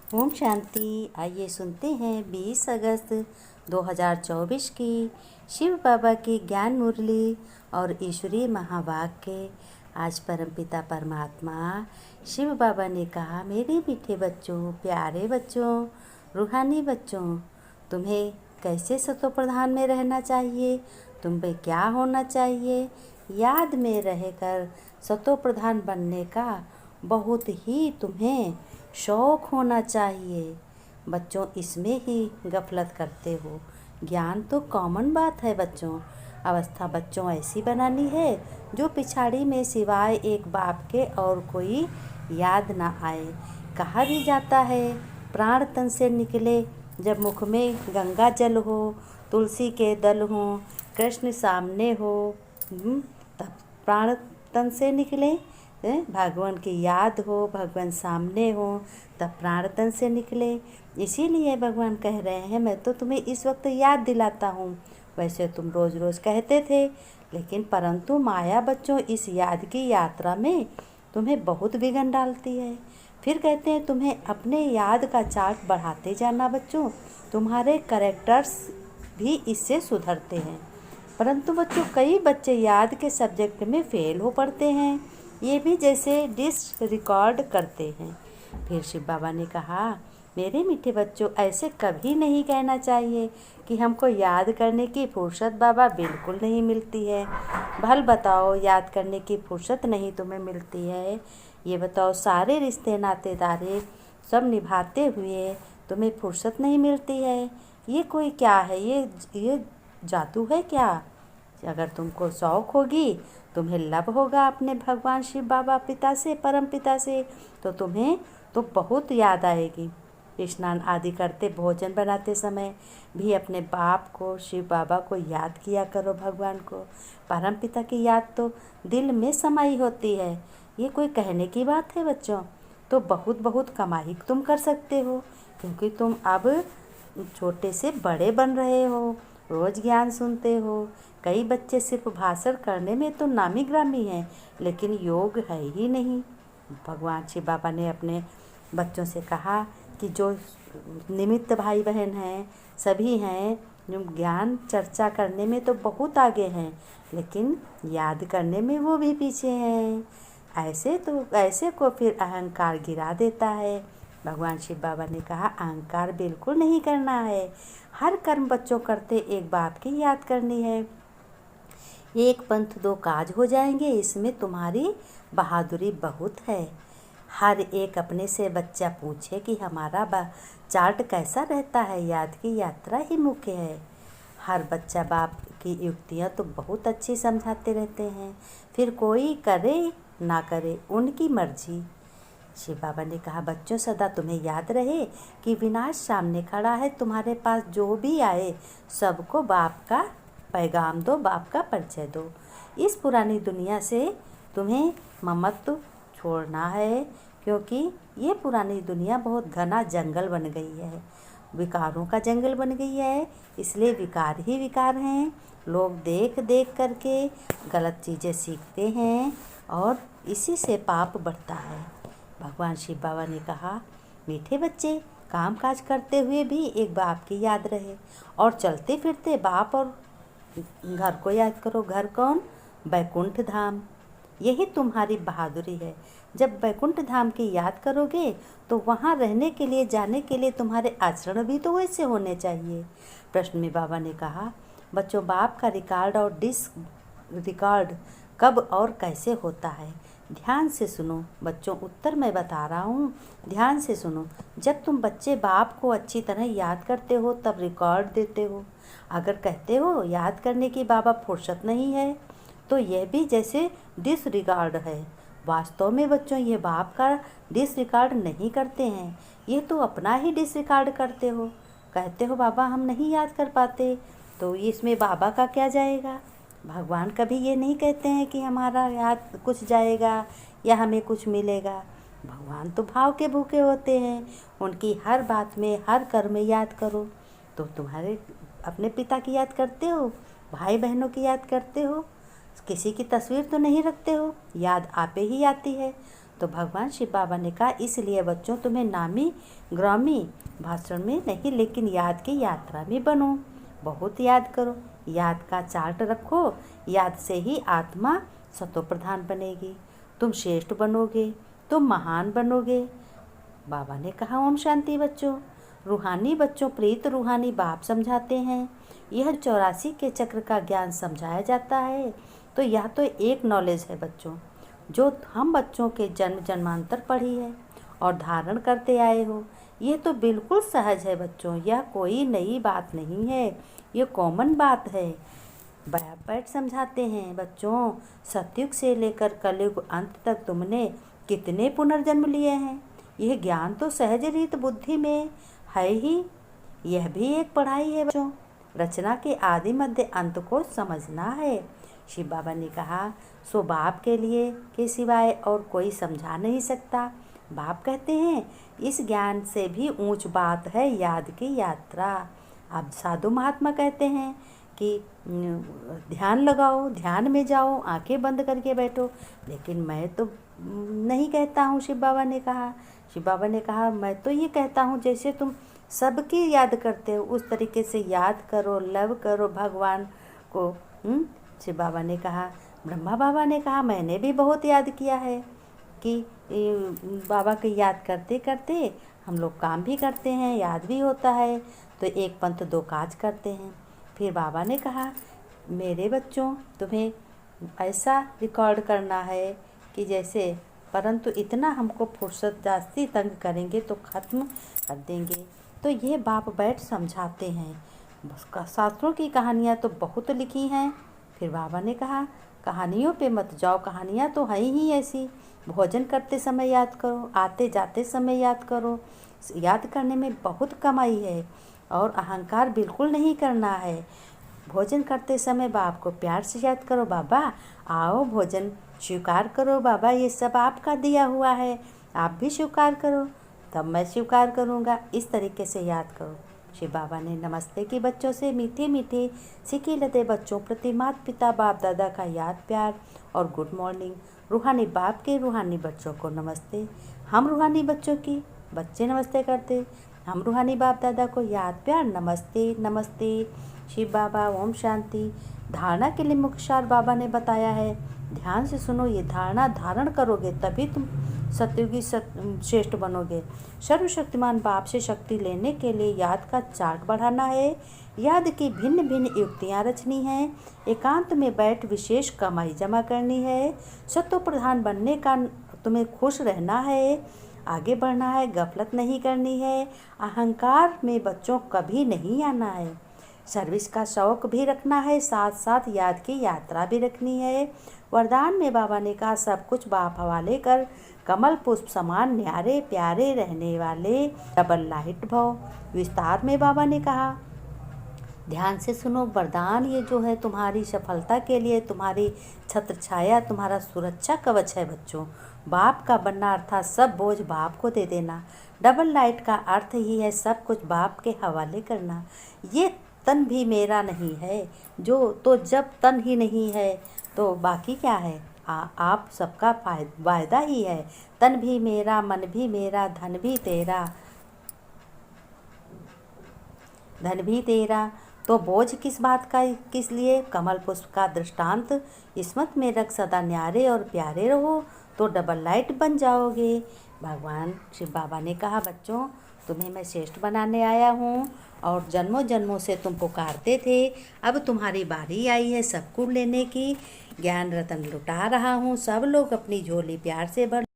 ओम शांति। आइए सुनते हैं 20 अगस्त 2024 की शिव बाबा की ज्ञान मुरली और ईश्वरीय महावाक्य। आज परमपिता परमात्मा शिव बाबा ने कहा, मेरे मीठे बच्चों, प्यारे बच्चों, रूहानी बच्चों, तुम्हें कैसे सतो प्रधान में रहना चाहिए, तुम पे क्या होना चाहिए। याद में रहकर सतो प्रधान बनने का बहुत ही तुम्हें शौक़ होना चाहिए। बच्चों, इसमें ही गफलत करते हो। ज्ञान तो कॉमन बात है बच्चों। अवस्था बच्चों ऐसी बनानी है जो पिछाड़ी में सिवाय एक बाप के और कोई याद ना आए। कहा भी जाता है, प्राण तन से निकले जब मुख में गंगा जल हो, तुलसी के दल हो, कृष्ण सामने हो, तब प्राण तन से निकले। भगवान की याद हो, भगवान सामने हो, तब प्राण तन से निकले। इसीलिए भगवान कह रहे हैं, मैं तो तुम्हें इस वक्त याद दिलाता हूँ। वैसे तुम रोज़ रोज़ कहते थे, लेकिन परंतु माया बच्चों इस याद की यात्रा में तुम्हें बहुत विघ्न डालती है। फिर कहते हैं तुम्हें अपने याद का चार्ट बढ़ाते जाना बच्चों, तुम्हारे कैरेक्टर्स भी इससे सुधरते हैं। परंतु बच्चों, कई बच्चे याद के सब्जेक्ट में फेल हो पड़ते हैं, ये भी जैसे डिसरिकॉर्ड करते हैं। फिर शिव बाबा ने कहा, मेरे मीठे बच्चों, ऐसे कभी नहीं कहना चाहिए कि हमको याद करने की फुर्सत बाबा बिल्कुल नहीं मिलती है। भल बताओ, याद करने की फुर्सत नहीं तुम्हें मिलती है, ये बताओ, सारे रिश्ते नातेदारे सब निभाते हुए तुम्हें फुर्सत नहीं मिलती है। ये कोई क्या है, ये जादू है क्या? अगर तुमको शौक़ होगी, तुम्हें लब होगा अपने भगवान शिव बाबा पिता से, परम पिता से, तो तुम्हें तो बहुत याद आएगी। स्नान आदि करते, भोजन बनाते समय भी अपने बाप को, शिव बाबा को याद किया करो। भगवान को, परम पिता की याद तो दिल में समाई होती है। ये कोई कहने की बात है बच्चों? तो बहुत बहुत कमाई तुम कर सकते हो, क्योंकि तुम अब छोटे से बड़े बन रहे हो, रोज़ ज्ञान सुनते हो। कई बच्चे सिर्फ भाषण करने में तो नामी ग्रामी हैं, लेकिन योग है ही नहीं। भगवान शिव बाबा ने अपने बच्चों से कहा कि जो निमित्त भाई बहन हैं, सभी हैं, जो ज्ञान चर्चा करने में तो बहुत आगे हैं, लेकिन याद करने में वो भी पीछे हैं। ऐसे को फिर अहंकार गिरा देता है। भगवान शिव बाबा ने कहा, अहंकार बिल्कुल नहीं करना है। हर कर्म बच्चों करते एक बाप की याद करनी है। एक पंथ दो काज हो जाएंगे, इसमें तुम्हारी बहादुरी बहुत है। हर एक अपने से बच्चा पूछे कि हमारा चार्ट कैसा रहता है, याद की यात्रा ही मुख्य है। हर बच्चा बाप की युक्तियाँ तो बहुत अच्छी समझाते रहते हैं, फिर कोई करे ना करे उनकी मर्जी। शिव बाबा ने कहा, बच्चों, सदा तुम्हें याद रहे कि विनाश सामने खड़ा है। तुम्हारे पास जो भी आए सबको बाप का पैगाम दो, बाप का परिचय दो। इस पुरानी दुनिया से तुम्हें ममत्व छोड़ना है, क्योंकि ये पुरानी दुनिया बहुत घना जंगल बन गई है, विकारों का जंगल बन गई है। इसलिए विकार ही विकार हैं। लोग देख देख करके गलत चीज़ें सीखते हैं और इसी से पाप बढ़ता है। भगवान शिव बाबा ने कहा, मीठे बच्चे, काम काज करते हुए भी एक बाप की याद रहे, और चलते फिरते बाप और घर को याद करो। घर कौन? बैकुंठ धाम। यही तुम्हारी बहादुरी है। जब बैकुंठ धाम की याद करोगे तो वहाँ रहने के लिए, जाने के लिए तुम्हारे आचरण भी तो वैसे होने चाहिए। प्रश्न में बाबा ने कहा, बच्चों, बाप का रिकॉर्ड और डिसरिकॉर्ड कब और कैसे होता है? ध्यान से सुनो बच्चों, उत्तर मैं बता रहा हूँ, ध्यान से सुनो। जब तुम बच्चे बाप को अच्छी तरह याद करते हो तब रिकॉर्ड देते हो। अगर कहते हो याद करने की बाबा फुर्सत नहीं है, तो यह भी जैसे डिसरिकॉर्ड है। वास्तव में बच्चों, ये बाप का डिसरिकॉर्ड नहीं करते हैं, ये तो अपना ही डिसरिकॉर्ड करते हो। कहते हो बाबा हम नहीं याद कर पाते, तो इसमें बाबा का क्या जाएगा? भगवान कभी ये नहीं कहते हैं कि हमारा याद कुछ जाएगा या हमें कुछ मिलेगा। भगवान तो भाव के भूखे होते हैं, उनकी हर बात में, हर कर्म में याद करो। तो तुम्हारे अपने पिता की याद करते हो, भाई बहनों की याद करते हो, किसी की तस्वीर तो नहीं रखते हो, याद आपे ही आती है। तो भगवान शिव बाबा ने कहा इसलिए बच्चों तुम्हें नामी ग्रामी भाषण में नहीं लेकिन याद की यात्रा में बनो, बहुत याद करो, याद का चार्ट रखो, याद से ही आत्मा सतो प्रधान बनेगी, तुम श्रेष्ठ बनोगे, तुम महान बनोगे। बाबा ने कहा ओम शांति बच्चों। रूहानी बच्चों प्रीत रूहानी बाप समझाते हैं, यह 84 के चक्र का ज्ञान समझाया जाता है। तो यह तो एक नॉलेज है बच्चों जो हम बच्चों के जन्म जन्मांतर पढ़ी है और धारण करते आए हो। ये तो बिल्कुल सहज है बच्चों, यह कोई नई बात नहीं है, ये कॉमन बात है। बैठ समझाते हैं बच्चों, सतयुग से लेकर कलयुग अंत तक तुमने कितने पुनर्जन्म लिए हैं, यह ज्ञान तो सहज रीत बुद्धि में है ही। यह भी एक पढ़ाई है बच्चों, रचना के आदि मध्य अंत को समझना है। शिव बाबा ने कहा सो बाप के लिए के सिवाय और कोई समझा नहीं सकता। बाप कहते हैं इस ज्ञान से भी ऊंच बात है याद की यात्रा। अब साधु महात्मा कहते हैं कि ध्यान लगाओ, ध्यान में जाओ, आंखें बंद करके बैठो, लेकिन मैं तो नहीं कहता हूँ। शिव बाबा ने कहा मैं तो ये कहता हूँ जैसे तुम सबकी याद करते हो उस तरीके से याद करो, लव करो भगवान को। शिव बाबा ने कहा, ब्रह्मा बाबा ने कहा मैंने भी बहुत याद किया है कि बाबा की याद करते करते हम लोग काम भी करते हैं, याद भी होता है, तो एक पंथ दो काज करते हैं। फिर बाबा ने कहा मेरे बच्चों तुम्हें ऐसा रिकॉर्ड करना है कि जैसे, परंतु इतना हमको फुर्सत जास्ती तंग करेंगे तो ख़त्म कर देंगे। तो ये बाप बैठ समझाते हैं। शास्त्रों की कहानियाँ तो बहुत लिखी हैं। फिर बाबा ने कहा कहानियों पे मत जाओ, कहानियाँ तो हैं ही ऐसी। भोजन करते समय याद करो, आते जाते समय याद करो, याद करने में बहुत कमाई है और अहंकार बिल्कुल नहीं करना है। भोजन करते समय बाप को प्यार से याद करो, बाबा आओ भोजन स्वीकार करो, बाबा ये सब आपका दिया हुआ है, आप भी स्वीकार करो तब मैं स्वीकार करूँगा। इस तरीके से याद करो। शिव बाबा ने नमस्ते की बच्चों से मीठे मीठे सीखी लते बच्चों प्रति माता पिता बाप दादा का याद प्यार और गुड मॉर्निंग। रूहानी बाप के रूहानी बच्चों को नमस्ते। हम रूहानी बच्चों की बच्चे नमस्ते करते, हम रूहानी बाप दादा को याद प्यार नमस्ते नमस्ते। शिव बाबा ओम शांति। धारणा के लिए मुख्य सार बाबा ने बताया है, ध्यान से सुनो, ये धारणा धारण करोगे तभी तुम सतयुगी श्रेष्ठ बनोगे। सर्वशक्तिमान बाप से शक्ति लेने के लिए याद का चार्ट बढ़ाना है, याद की भिन्न भिन्न युक्तियाँ रचनी हैं, एकांत में बैठ विशेष कमाई जमा करनी है, सत्व प्रधान बनने का तुम्हें खुश रहना है, आगे बढ़ना है, गफलत नहीं करनी है, अहंकार में बच्चों कभी नहीं आना है, सर्विस का शौक भी रखना है, साथ साथ याद की यात्रा भी रखनी है। वरदान में बाबा ने कहा सब कुछ बाप हवाले कर, कमल पुष्प समान न्यारे प्यारे रहने वाले डबल लाइट भव। विस्तार में बाबा ने कहा ध्यान से सुनो, वरदान ये जो है तुम्हारी सफलता के लिए, तुम्हारी छत्र छाया, तुम्हारा सुरक्षा कवच है बच्चों। बाप का बनना अर्थात सब बोझ बाप को दे देना। डबल लाइट का अर्थ ही है सब कुछ बाप के हवाले करना। ये तन भी मेरा नहीं है, जो तो जब तन ही नहीं है तो बाकी क्या है, आप सबका वायदा ही है। तन भी मेरा, मन भी मेरा, धन भी तेरा, तो बोझ किस बात का, किस लिए? कमल पुष्प का दृष्टांत स्मृत में रख सदा न्यारे और प्यारे रहो तो डबल लाइट बन जाओगे। भगवान शिव बाबा ने कहा बच्चों तुम्हें मैं श्रेष्ठ बनाने आया हूँ और जन्मों जन्मों से तुम पुकारते थे, अब तुम्हारी बारी आई है सबको लेने की। ज्ञान रतन लुटा रहा हूँ, सब लोग अपनी झोली प्यार से भर